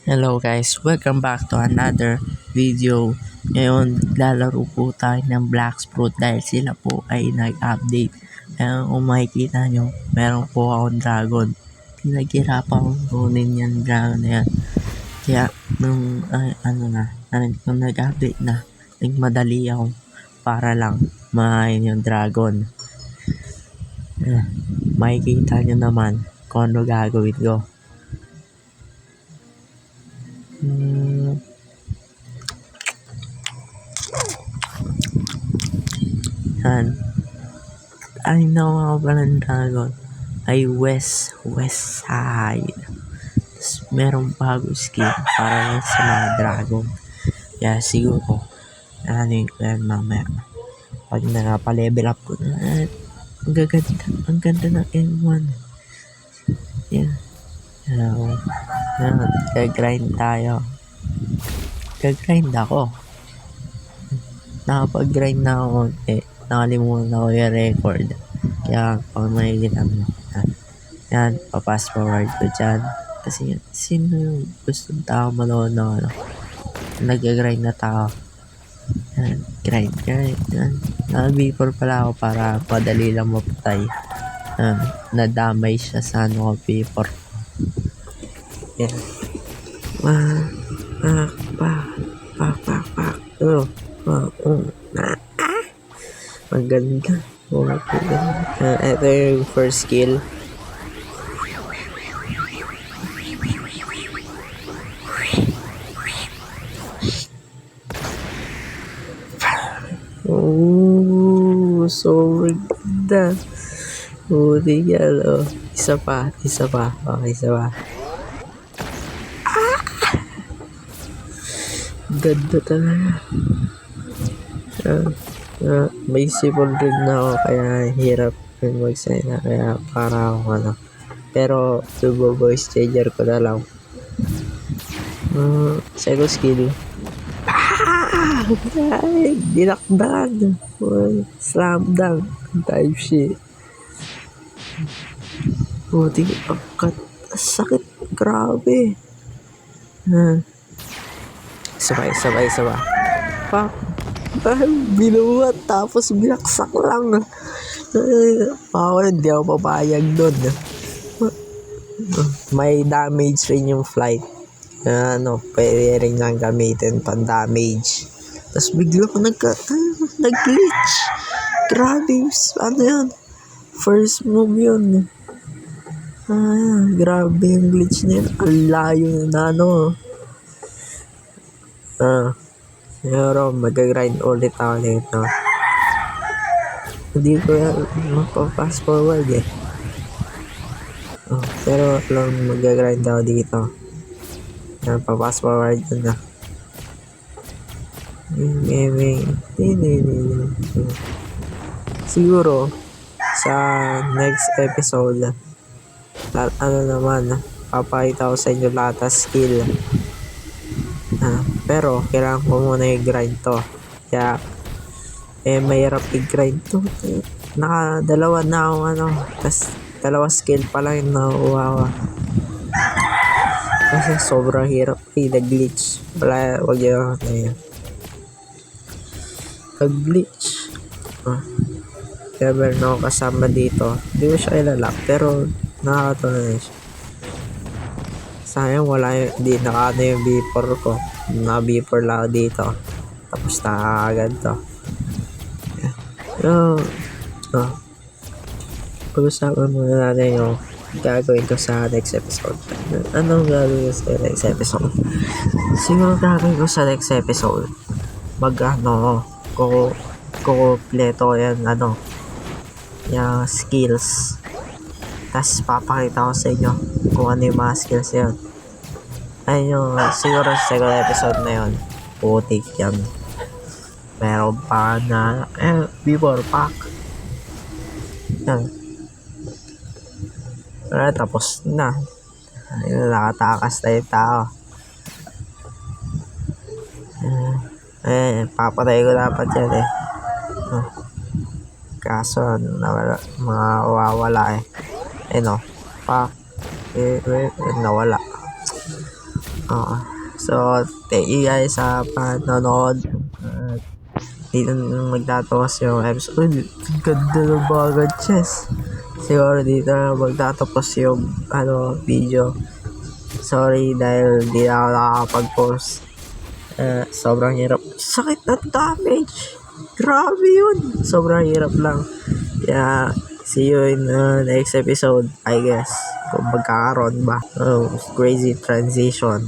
Hello guys, welcome back to another video. Ngayon, lalaro po tayo ng Black Fruit dahil sila po ay nag-update. Kung makikita nyo, meron po akong dragon. Pinaghirapan akong kunin yan dragon na yan. Kaya, nung nag-update na, nagmadali ako para lang makain yung dragon. Makikita nyo naman kung ano gagawin ko. Yan. Ay, nawa pa ng dragon ay west side. Tapos merong bago skin para sa mga dragon. Kaya siguro ano ko yan mamaya pag nakapa-level up ko na. Ang ganda ng M1. Yan. Gagrind tayo. Gagrind ako. Nakapag-grind na ako nakalimutan ako yung record. Kaya pag makikita mo yan, papas forward ko dyan. Kasi sino yung gustong tao manood na nag-grind na tao. Yan, grind. Yan. Naka-V4 pala ako para madali lang mapatay. Nadamay siya sa ano ko V4. Yan. Maganda. Ito yung first skill. So maganda. Tingnan, Isa pa. Okay, isa pa. Ganda talaga. May sipon rin na ako kaya hirap yung mag-sign na kaya para ako pero subo voice changer ko na lang. Second skill. Dinakdan. Slam dunk type shit. Sakit. Grabe. Isa pa. Binuhat tapos binaksak lang. Hindi ako papayag doon. May damage rin yung flight. Pwede rin nang gamitin pang damage. Tapos bigla ko nag-glitch. Grabe, yan? First move yun. Grabe yung glitch na yun. Ang layo na pero mag-grind ulit ako dito. Hindi ko yan fast forward pero lang mag-grind ako dito. Pa-fast forward na. Siguro sa next episode papakita ko sa inyo lahat ng skill. Pero kailangan ko muna i-grind to. Kaya mahirap i-grind to. Nakadalawa na akong tas dalawa skill pa lang yung nakuha ko. Kasi sobrang hirap nag-glitch. Wag yun nag-glitch. Kaya meron ako kasama dito. Hindi ko siya ilalak pero nakakatawa na siya. Sayang hindi naka yung V4 ko. Naka-V4 lang ako dito. Tapos nakakagad to. Pag-usapan muna natin yung gagawin ko sa next episode. Anong gagawin ko sa next episode? Siguro gagawin ko sa next episode kukumpleto yan yung skills. Tapos papakita ko sa inyo kung ano yung mga skills yun. Ayun siguro sa second episode na yun. Putik yan. Meron pa na before pack. Yan. Tapos na. Ayun, nakatakas na yung tao. Papatay ko dapat yan kaso mawawala nawala. Oo. So, thank you guys sa panonood. At dito na magtatapos yung episode. Ang ganda ng mga chess. Siguro dito na magtatapos yung video. Sorry dahil di na ako nakakapag-post. Sobrang hirap. Sakit at damage. Grabe yun. Sobrang hirap lang. Kaya, see you in next episode, I guess. Kung magkakaroon ba. Oh, crazy transition.